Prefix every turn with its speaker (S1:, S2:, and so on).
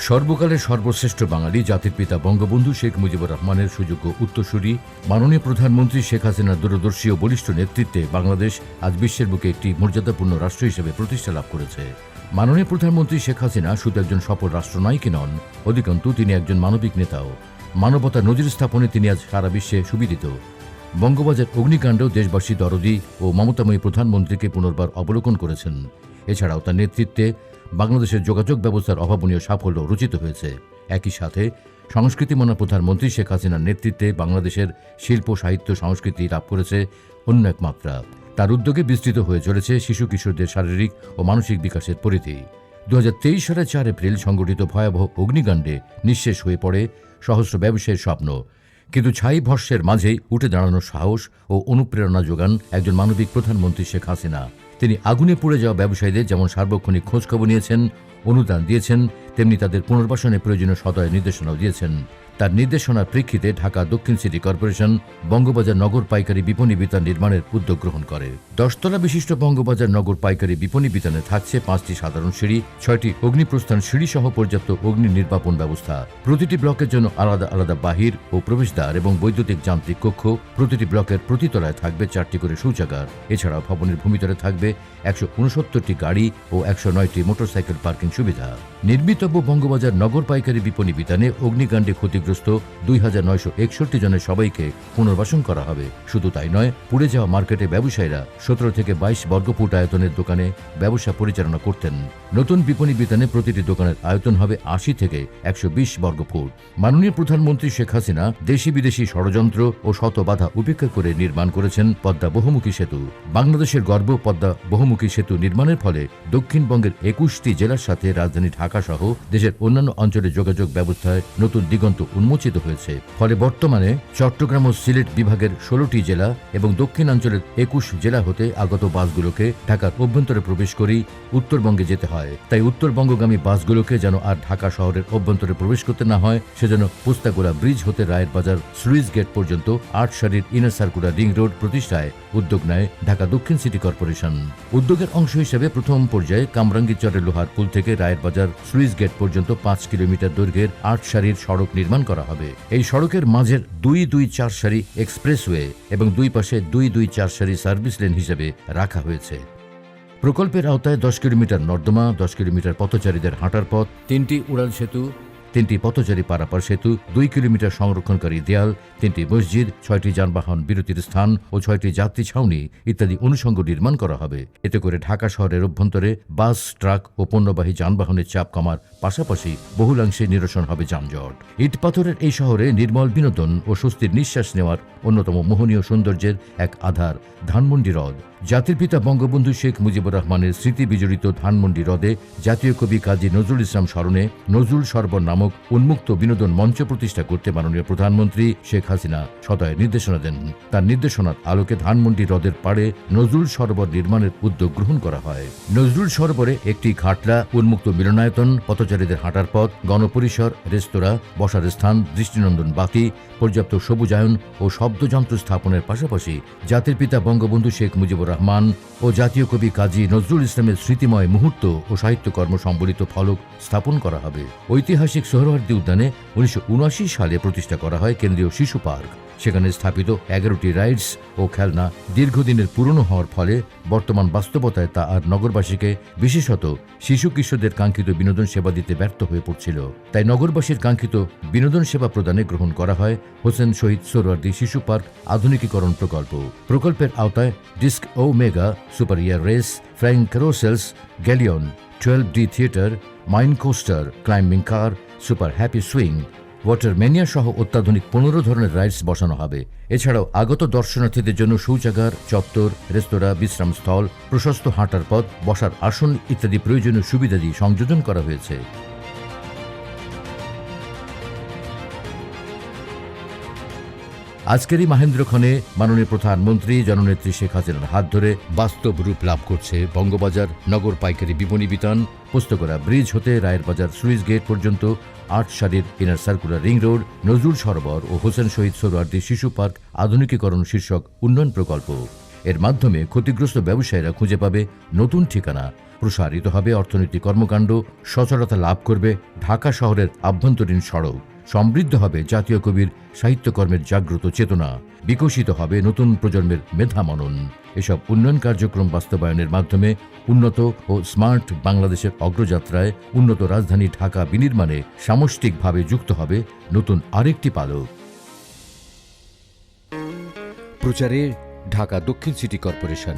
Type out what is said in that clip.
S1: সর্বকালের সর্বশ্রেষ্ঠ বাঙালি জাতির পিতা বঙ্গবন্ধু শেখ মুজিবুর রহমানের সুযোগ্য উত্তরসূরি মাননীয় প্রধানমন্ত্রী শেখ হাসিনার দূরদর্শী ও বলিষ্ঠ নেতৃত্বে বাংলাদেশ আজ বিশ্বের বুকে একটি মর্যাদাপূর্ণ রাষ্ট্র হিসেবে প্রতিষ্ঠা লাভ করেছে। মাননীয় প্রধানমন্ত্রী শেখ হাসিনা শুধু একজন সফল রাষ্ট্রনায়কই নন, অধিকন্তু তিনি একজন মানবিক নেতাও। মানবতার নজির স্থাপনে তিনি আজ সারা বিশ্বে সুবিদিত। বঙ্গবাজার অগ্নিকাণ্ডেও দেশবাসী দরদি ও মমতাময়ী প্রধানমন্ত্রীকে পুনর্বার অবলোকন করেছেন। এছাড়াও তার নেতৃত্বে বাংলাদেশের যোগাযোগ ব্যবস্থার অভাবনীয় সাফল্য রচিত হয়েছে। একই সাথে সংস্কৃতিমনা প্রধানমন্ত্রী শেখ হাসিনার নেতৃত্বে বাংলাদেশের শিল্প সাহিত্য সংস্কৃতি লাভ করেছে অন্য এক মাত্রা। তার উদ্যোগে বিস্তৃত হয়ে চলেছে শিশু কিশোরদের শারীরিক ও মানসিক বিকাশের পরিধি। 2023 সালের 4 এপ্রিল সংঘটিত ভয়াবহ অগ্নিকাণ্ডে নিঃশেষ হয়ে পড়ে সহস্র ব্যবসায়ীর স্বপ্ন। কিন্তু ছাই ভস্যের মাঝেই উঠে দাঁড়ানোর সাহস ও অনুপ্রেরণা যোগান একজন মানবিক প্রধানমন্ত্রী শেখ হাসিনা। তিনি আগুনে পুড়ে যাওয়া ব্যবসায়ীদের যেমন সার্বক্ষণিক খোঁজখবর নিয়েছেন, অনুদান দিয়েছেন, তেমনি তাদের পুনর্বাসনে প্রয়োজনীয় সদয় নির্দেশনাও দিয়েছেন। তার নির্দেশনার প্রেক্ষিতে ঢাকা দক্ষিণ সিটি কর্পোরেশন বঙ্গবাজার নগর পাইকারি বিপণী বিতান নির্মাণের উদ্যোগ গ্রহণ করে। 10 তলা বিশিষ্ট বঙ্গবাজার নগর পাইকারি বিপণী বিতানে থাকছে 5টি সাধারণ সিঁড়ি, 6টি অগ্নিপ্রস্থান সিঁড়ি সহ পর্যাপ্ত অগ্নি নির্বাপন ব্যবস্থা। প্রতিটি ব্লকের জন্য আলাদা আলাদা বাহির ও প্রবেশদ্বার এবং বৈদ্যুতিক যান্ত্রিক কক্ষ। প্রতিটি ব্লকের প্রতিতলায় থাকবে 4টি করে শৌচাগার। এছাড়াও ভবনের ভূমিতলে থাকবে 169টি গাড়ি ও 109টি মোটরসাইকেল পার্কিং সুবিধা। নির্মিতব্য বঙ্গবাজার নগর পাইকারি বিপণী বিতানে অগ্নিকাণ্ডে ক্ষতিগ্রস্ত 2961 জনের সবাইকে পুনর্বাসন করা হবে। শুধু তাই নয়, পুড়ে যাওয়া মার্কেটে ব্যবসায়ীরা 17 থেকে 22 বর্গফুট আয়তনের দোকানে ব্যবসা পরিচালনা করতেন। নতুন বিপণী বিতানে প্রতিটি দোকানের আয়তন হবে 80 থেকে 120 বর্গফুট। মাননীয় প্রধানমন্ত্রী শেখ হাসিনা দেশি বিদেশি ষড়যন্ত্র ও শত বাধা উপেক্ষা করে নির্মাণ করেছেন পদ্মা বহুমুখী সেতু। বাংলাদেশের গর্ব পদ্মা বহুমুখী সেতু নির্মাণের ফলে দক্ষিণবঙ্গের 21টি জেলার সাথে রাজধানী ঢাকা সহ দেশের অন্যান্য অঞ্চলে যোগাযোগ ব্যবস্থায় নতুন দিগন্ত উন্মোচিত হয়েছে। ফলে বর্তমানে চট্টগ্রাম ও সিলেট বিভাগের 16টি জেলা এবং দক্ষিণাঞ্চলের 21 জেলা হতে আগত বাসগুলোকে ঢাকার অভ্যন্তরে প্রবেশ করেই উত্তরবঙ্গে যেতে হয়। তাই উত্তরবঙ্গগামী বাসগুলোকে যেন আর ঢাকা শহরের অভ্যন্তরে প্রবেশ করতে না হয়, সেজন্য পোস্তাগোলা ব্রিজ হতে রায়ের বাজার স্লুইস গেট পর্যন্ত 8 সারির ইনার সার্কুলার রিং রোড প্রতিষ্ঠায় উদ্যোগ নেয় ঢাকা দক্ষিণ সিটি কর্পোরেশন। উদ্যোগের অংশ হিসেবে প্রথম পর্যায়ে কামরাঙ্গীরচরের লোহার পুল থেকে রায়ের বাজার স্লুইস গেট পর্যন্ত 5 কিলোমিটার দৈর্ঘ্যের 8 সারির সড়ক নির্মাণ করা হবে। এই সড়কের মাঝের 2-2-4 সারি এক্সপ্রেসওয়ে এবং দুই পাশে 2-2-4 সারি সার্ভিস লেন হিসেবে রাখা হয়েছে। প্রকল্পের আওতায় 10 কিলোমিটার নর্দমা, 10 কিলোমিটার পথচারীদের হাঁটার পথ, 3টি উড়াল সেতু, 3টি পথচারী পারাপার সেতু, 2 কিলোমিটার সংরক্ষণকারী দেয়াল, 3টি মসজিদ, 6টি যানবাহন বিরতির স্থান ও 6টি যাত্রী ছাউনি ইত্যাদি অনুষঙ্গ নির্মাণ করা হবে। এতে করে ঢাকা শহরের অভ্যন্তরে বাস, ট্রাক ও পণ্যবাহী যানবাহনের চাপ কমার পাশাপাশি বহুলাংশে নিরসন হবে যানজট। ইট পাথরের এই শহরে নির্মল বিনোদন ও স্বস্তির নিঃশ্বাস নেওয়ার অন্যতম মোহনীয় সৌন্দর্যের এক আধার ধানমন্ডি হ্রদ। জাতির পিতা বঙ্গবন্ধু শেখ মুজিবুর রহমানের স্মৃতি বিজড়িত ধানমন্ডি হ্রদে জাতীয় কবি কাজী নজরুল ইসলাম স্মরণে নজরুল সরোবর নামক উন্মুক্ত বিনোদন মঞ্চ প্রতিষ্ঠা করতে মাননীয় প্রধানমন্ত্রী শেখ হাসিনা সদয় নির্দেশনা দেন। তার নির্দেশনার আলোকে ধানমন্ডি হ্রদের পাড়ে নজরুল সরোবর নির্মাণের উদ্যোগ গ্রহণ করা হয়। নজরুল সরোবরে একটি ঘাটলা, উন্মুক্ত মিলনায়তন, পথচারীদের হাঁটার পথ, গণপরিসর, রেস্তোরাঁ, বসার স্থান, দৃষ্টিনন্দন বাতি, পর্যাপ্ত সবুজায়ন ও শব্দযন্ত্র স্থাপনের পাশাপাশি জাতির পিতা বঙ্গবন্ধু শেখ মুজিবুর রহমান ও জাতীয় কবি কাজী নজরুল ইসলামের স্মৃতিময় মুহূর্ত ও সাহিত্যকর্ম সম্বলিত ফলক স্থাপন করা হবে। ঐতিহাসিক সোহরাওয়ার্দী উদ্যানে 1979 সালে প্রতিষ্ঠা করা হয় কেন্দ্রীয় শিশু পার্ক। সেখানে স্থাপিত 11টি রাইডস ও খেলনা দীর্ঘদিনের পুরনো হওয়ার ফলে বর্তমান বাস্তবতায় তা আর নগরবাসীকে, বিশেষত শিশু কিশোরদের কাঙ্ক্ষিত বিনোদন সেবা দিতে ব্যর্থ হয়ে পড়ছিল। তাই নগরবাসীর কাঙ্ক্ষিত বিনোদন সেবা প্রদানে গ্রহণ করা হয় হোসেন শহীদ সোহরাওয়ার্দী শিশু পার্ক আধুনিকীকরণ প্রকল্প। প্রকল্পের আওতায় ডিস্ক ও mega, super air race, flying carousels, galleon, 12D theatre, mine coaster, climbing car, super happy swing, water mania সহ অত্যাধুনিক 15 ধরনের রাইডস বসানো হবে। এছাড়াও আগত দর্শনার্থীদের জন্য শৌচাগার, চত্বর, রেস্তোরাঁ, বিশ্রামস্থল, প্রশস্ত হাঁটার পথ, বসার আসন ইত্যাদি প্রয়োজনীয় সুবিধাদি সংযোজন করা হয়েছে। আজকের এই মাহেন্দ্রক্ষণে মাননীয় প্রধানমন্ত্রী জননেত্রী শেখ হাসিনার হাত ধরে বাস্তব রূপ লাভ করছে বঙ্গবাজার নগর পাইকারি বিপণী বিতান। পোস্তগোলা ব্রিজ হতে রায়ের বাজার স্লুইস গেট পর্যন্ত 8 সারির inner circular ring road, Nazrul Sarobar ও হোসেন শহীদ সোহরাওয়ার্দী শিশু পার্ক আধুনিকীকরণ শীর্ষক উন্নয়ন প্রকল্প। এর মাধ্যমে ক্ষতিগ্রস্ত ব্যবসায়ীরা খুঁজে পাবে নতুন ঠিকানা, প্রসারিত হবে অর্থনৈতিক কর্মকাণ্ড, সচলতা লাভ করবে ঢাকা শহরের আভ্যন্তরীণ সড়ক, সমৃদ্ধ হবে জাতীয় কবির সাহিত্যকর্মের জাগ্রত চেতনা, বিকশিত হবে নতুন প্রজন্মের মেধা মনন। এসব উন্নয়ন কার্যক্রম বাস্তবায়নের মাধ্যমে উন্নত ও স্মার্ট বাংলাদেশের অগ্রযাত্রায় উন্নত রাজধানী ঢাকা বিনির্মাণে সামষ্টিকভাবে যুক্ত হবে নতুন আরেকটি পালক। প্রচারে ঢাকা দক্ষিণ সিটি কর্পোরেশন।